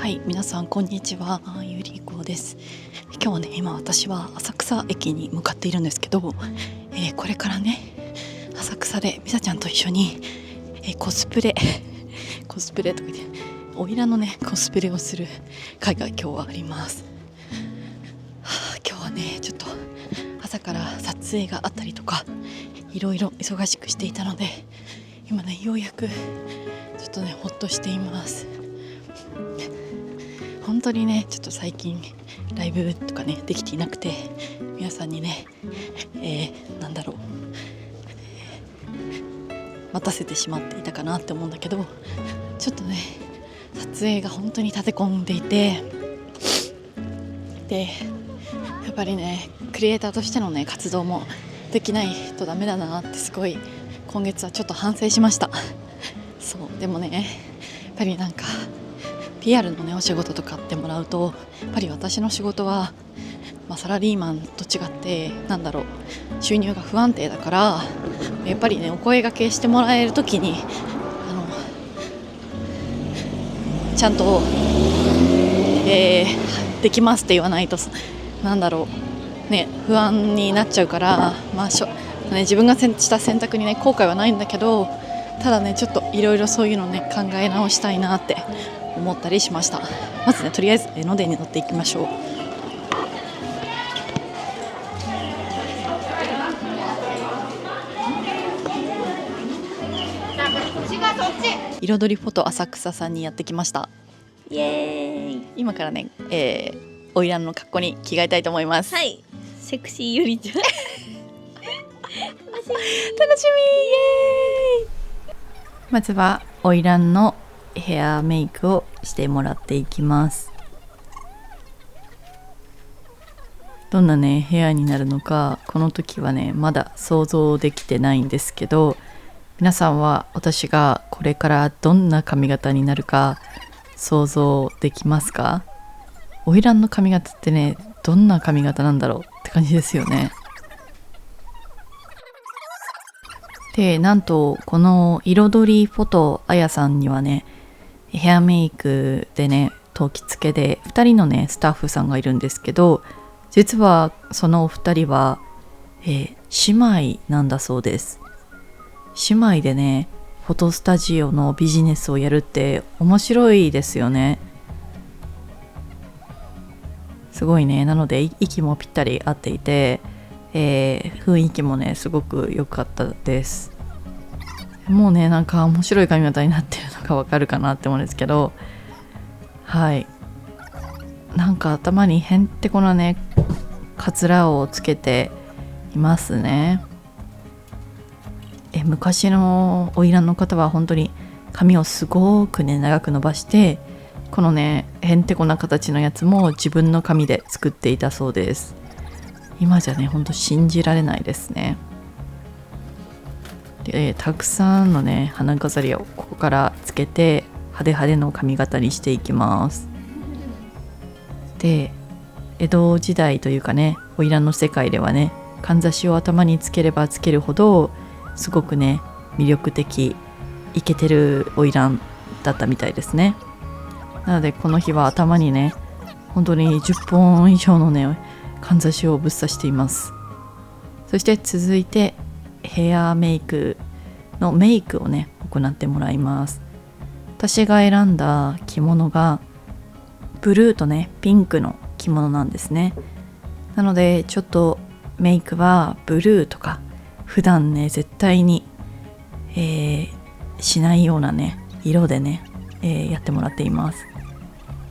はい、皆さんこんにちは、ゆりこです。今日はね、今私は浅草駅に向かっているんですけど、これからね、浅草でみさちゃんと一緒に、コスプレとか言って、おいらのねコスプレをする会が今日はあります。今日はね、ちょっと朝から撮影があったりとか、いろいろ忙しくしていたので、今ね、ようやくちょっとね、ほっとしています。本当にね、ちょっと最近ライブとかねできていなくて、皆さんにね、待たせてしまっていたかなって思うんだけど、ちょっとね、撮影が本当に立て込んでいて、でやっぱりね、クリエイターとしてのね活動もできないとダメだなってすごい今月はちょっと反省しました。そうでもね、やっぱりなんかPR のねお仕事とかってもらうと、やっぱり私の仕事は、サラリーマンと違って収入が不安定だから、やっぱりね、お声掛けしてもらえるときにちゃんと、できますって言わないと不安になっちゃうから、自分がした選択にね後悔はないんだけど、ただね、ちょっといろいろそういうのね考え直したいなって思ったりしました。まずね、とりあえず江ノ電に乗っていきましょう。彩りフォト浅草さんにやってきました。イエーイ。今からね、おいらんの格好に着替えたいと思います。はい、セクシーゆりちゃん楽しみイエーイ。まずはおいらんのヘアメイクをしてもらっていきます。どんなねヘアになるのか、この時はねまだ想像できてないんですけど、皆さんは私がこれからどんな髪型になるか想像できますか？おいらんの髪型ってね、どんな髪型なんだろうって感じですよね。で、なんとこの彩りフォトあやさんにはね、ヘアメイクでね、当期付けで2人のねスタッフさんがいるんですけど、実はそのお二人は、姉妹なんだそうです。姉妹でね、フォトスタジオのビジネスをやるって面白いですよね。すごいね。なので息もぴったり合っていて、雰囲気もねすごく良かったです。もうね、なんか面白い髪型になってるのがわかるかなって思うんですけど、はい、なんか頭にへんてこなねカツラをつけていますね。昔の花魁の方は本当に髪をすごくね長く伸ばして、このねへんてこな形のやつも自分の髪で作っていたそうです。今じゃね本当信じられないですね。で、たくさんのね花飾りをここからつけて派手派手の髪型にしていきます。で、江戸時代というかね、花魁の世界ではね、かんざしを頭につければつけるほどすごくね魅力的、イケてる花魁だったみたいですね。なのでこの日は頭にね本当に10本以上のねかんざしをぶっ刺しています。そして続いてヘアメイクのメイクをね行ってもらいます。私が選んだ着物がブルーとねピンクの着物なんですね。なのでちょっとメイクはブルーとか普段ね絶対に、しないようなね色でね、やってもらっています。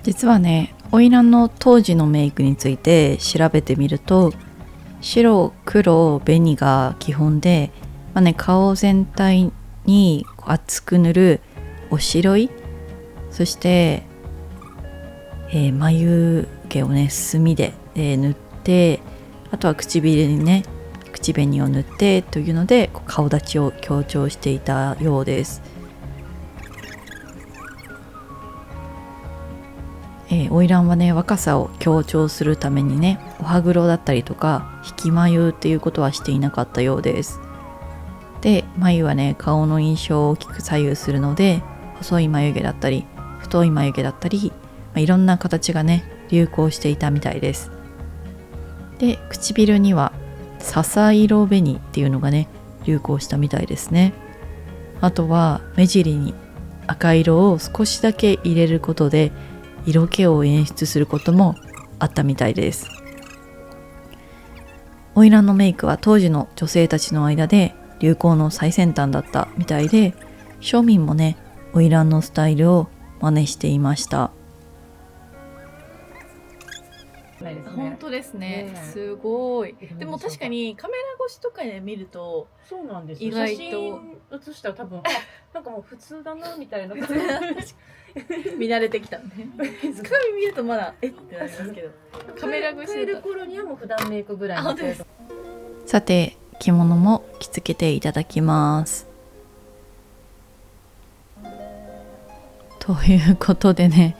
実はね、花魁の当時のメイクについて調べてみると、白、黒、紅が基本で、顔全体に厚く塗るおしろい、そして、眉毛をね墨で、塗って、あとは唇にね口紅を塗ってというので顔立ちを強調していたようです。花魁はね若さを強調するためにねお歯黒だったりとか引き眉っていうことはしていなかったようです。で、眉はね顔の印象を大きく左右するので、細い眉毛だったり太い眉毛だったりいろんな形がね流行していたみたいです。で唇には笹色紅っていうのがね流行したみたいですね。あとは目尻に赤色を少しだけ入れることで色気を演出することもあったみたいです。花魁のメイクは当時の女性たちの間で流行の最先端だったみたいで、庶民もね花魁のスタイルを真似していました。本当ですね、すごい。でも確かにカメラ越しとかで見ると、そうなんですよ。意外と写真写したら多分なんかもう普通だなみたいな見慣れてきたね。鏡見るとまだってなりますけど、カメラ越しでる頃にはもう普段メイクぐらいの程度。さて着物も着付けていただきます。ということでね、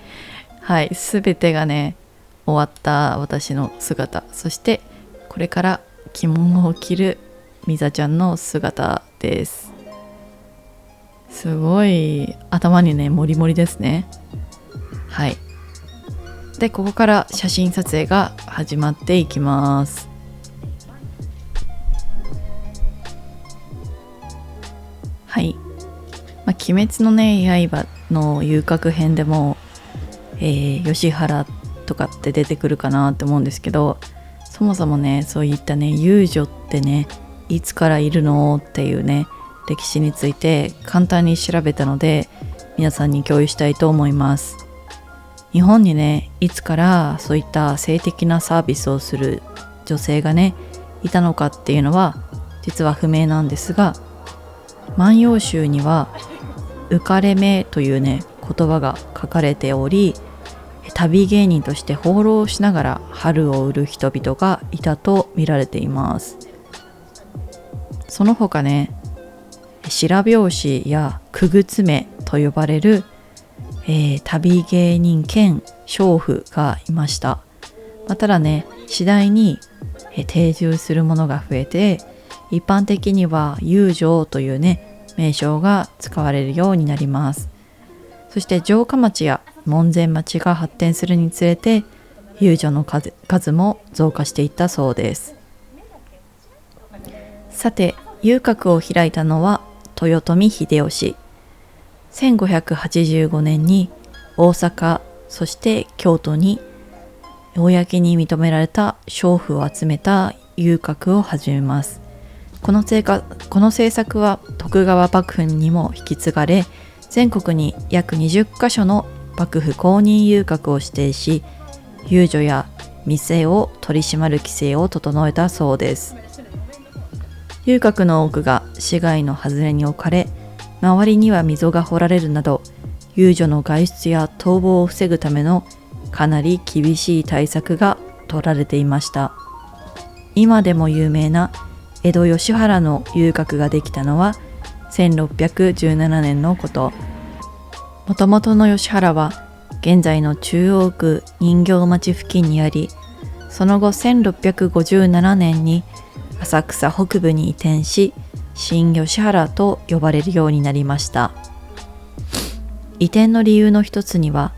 はい、すべてがね終わった私の姿、そしてこれから着物を着るみざちゃんの姿です。すごい頭にねモリモリですね。はい。でここから写真撮影が始まっていきます。はい。鬼滅のね刃の遊郭編でも、吉原とかって出てくるかなって思うんですけど、そもそもねそういったね遊女ってねいつからいるのっていうね歴史について簡単に調べたので皆さんに共有したいと思います。日本にねいつからそういった性的なサービスをする女性がねいたのかっていうのは実は不明なんですが、万葉集には浮かれ目というね言葉が書かれており、旅芸人として放浪しながら春を売る人々がいたと見られています。その他ね白拍子やくぐつめと呼ばれる、旅芸人兼娼婦がいました。ただね次第に、定住するものが増えて、一般的には遊女というね名称が使われるようになります。そして城下町や門前町が発展するにつれて遊女の数も増加していったそうです。さて遊郭を開いたのは豊臣秀吉。1585年に大阪そして京都に公に認められた娼婦を集めた遊郭を始めます。この政策は徳川幕府にも引き継がれ、全国に約20カ所の幕府公認遊郭を指定し、遊女や店を取り締まる規制を整えたそうです。遊郭の多くが市街の外れに置かれ、周りには溝が掘られるなど、遊女の外出や逃亡を防ぐためのかなり厳しい対策が取られていました。今でも有名な江戸吉原の遊郭ができたのは1617年のこと。もともとの吉原は現在の中央区人形町付近にあり、その後1657年に浅草北部に移転し、新吉原と呼ばれるようになりました。移転の理由の一つには、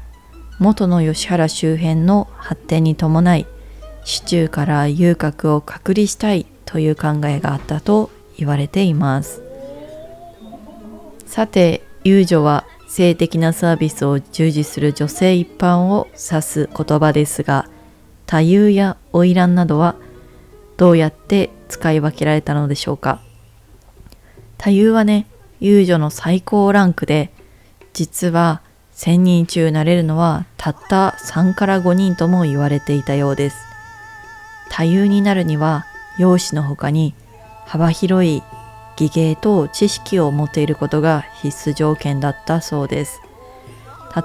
元の吉原周辺の発展に伴い、市中から遊郭を隔離したいという考えがあったと言われています。さて、遊女は性的なサービスを従事する女性一般を指す言葉ですが、多遊や花魁などはどうやって使い分けられたのでしょうか。多遊はね、遊女の最高ランクで、実は1000人中なれるのはたった3から5人とも言われていたようです。多遊になるには容姿の他に幅広い技芸と知識を持っていることが必須条件だったそうです。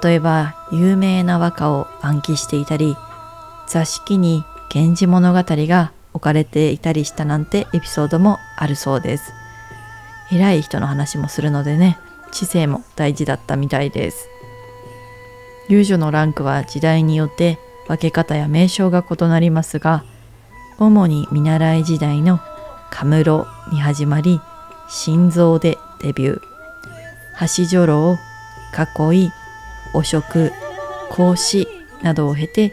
例えば有名な和歌を暗記していたり、座敷に源氏物語が置かれていたりしたなんてエピソードもあるそうです。偉い人の話もするのでね、知性も大事だったみたいです。遊女のランクは時代によって分け方や名称が異なりますが、主に見習い時代の神室に始まり、神像でデビュー、橋女郎、囲い、お食、孔子などを経て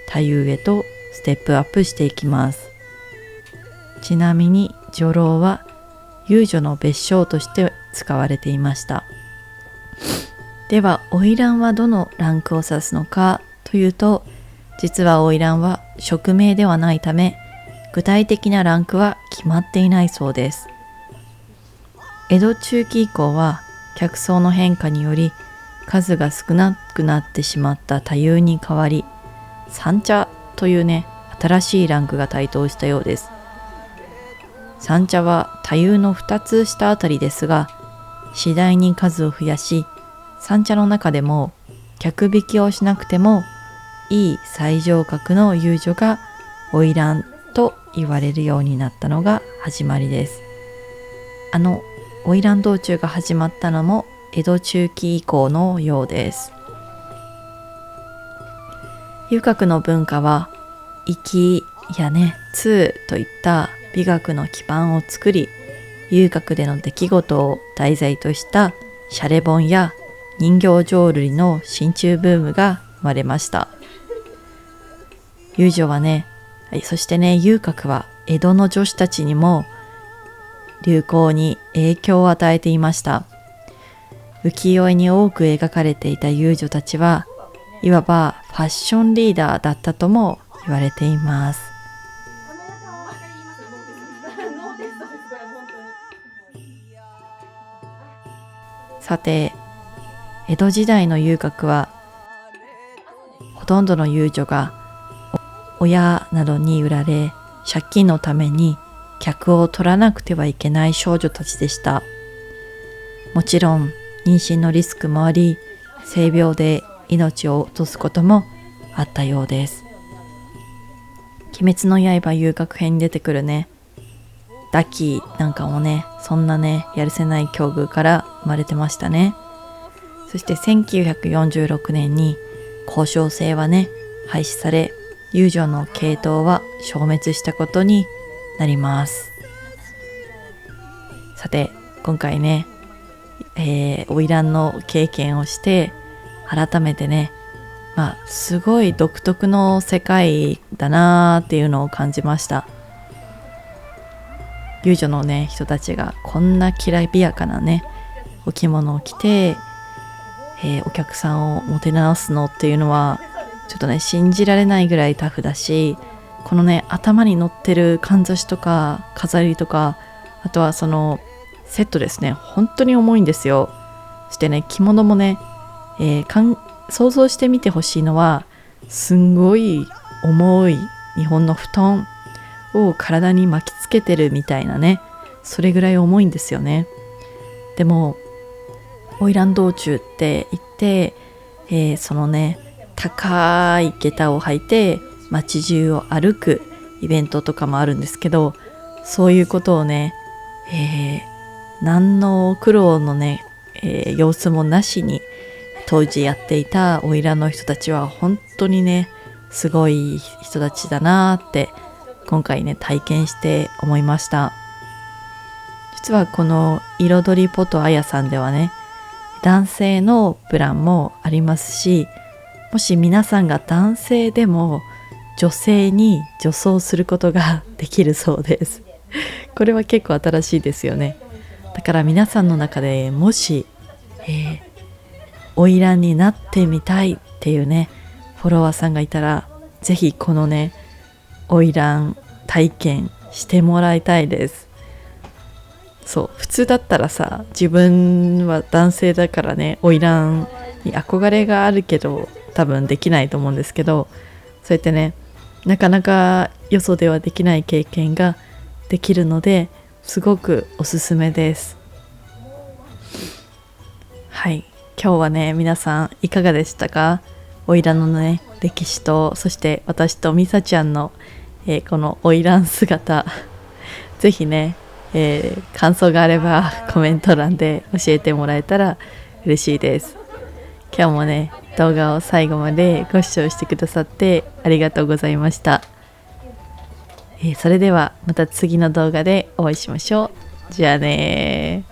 太夫へとステップアップしていきます。ちなみに女郎は遊女の別称として使われていました。では花魁はどのランクを指すのかというと、実は花魁は職名ではないため具体的なランクは決まっていないそうです。江戸中期以降は客層の変化により数が少なくなってしまった太夫に代わり、三茶というね、新しいランクが台頭したようです。三茶は太夫の2つ下あたりですが、次第に数を増やし、三茶の中でも客引きをしなくてもいい最上格の遊女が花魁と言われるようになったのが始まりです。花魁道中が始まったのも江戸中期以降のようです。遊郭の文化は粋やね、通といった美学の基盤を作り、遊郭での出来事を題材としたシャレ本や人形浄瑠璃の真鍮ブームが生まれました。遊女はね、そしてね、遊郭は江戸の女子たちにも流行に影響を与えていました。浮世絵に多く描かれていた遊女たちはいわばファッションリーダーだったとも言われています。さて、江戸時代の遊郭はほとんどの遊女が親などに売られ、借金のために客を取らなくてはいけない少女たちでした。もちろん妊娠のリスクもあり、性病で命を落とすこともあったようです。鬼滅の刃遊郭編に出てくるね、ダキなんかもね、そんなね、やるせない境遇から生まれてましたね。そして1946年に交渉制はね、廃止され、遊女の系統は消滅したことになります。さて、今回ね、花魁の経験をして改めてね、すごい独特の世界だなーっていうのを感じました。遊女のね、人たちがこんなきらびやかなね、お着物を着て、お客さんをもてなすのっていうのはちょっとね、信じられないぐらいタフだし、このね、頭に乗ってるかんざしとか飾りとか、あとはそのセットですね、本当に重いんですよ。そしてね、着物もね、想像してみてほしいのは、すんごい重い日本の布団を体に巻きつけてるみたいなね、それぐらい重いんですよね。でも花魁道中って言って、そのね、高い下駄を履いて街中を歩くイベントとかもあるんですけど、そういうことをね、何の苦労のね、様子もなしに当時やっていた花魁の人たちは本当にね、すごい人たちだなーって今回ね、体験して思いました。実はこの彩りポトアヤさんではね、男性のプランもありますし、もし皆さんが男性でも女性に女装することができるそうです。これは結構新しいですよね。だから皆さんの中でもし、花魁になってみたいっていうね、フォロワーさんがいたら、ぜひこのね、花魁体験してもらいたいです。そう、普通だったらさ、自分は男性だからね、花魁に憧れがあるけど多分できないと思うんですけど、そうやってね、なかなかよそではできない経験ができるので、すごくおすすめです。はい、今日はね、皆さんいかがでしたか？花魁のね、歴史と、そして私とみさちゃんの、この花魁姿ぜひね、感想があればコメント欄で教えてもらえたら嬉しいです。今日もね、動画を最後までご視聴してくださってありがとうございました。それではまた次の動画でお会いしましょう。じゃあねー。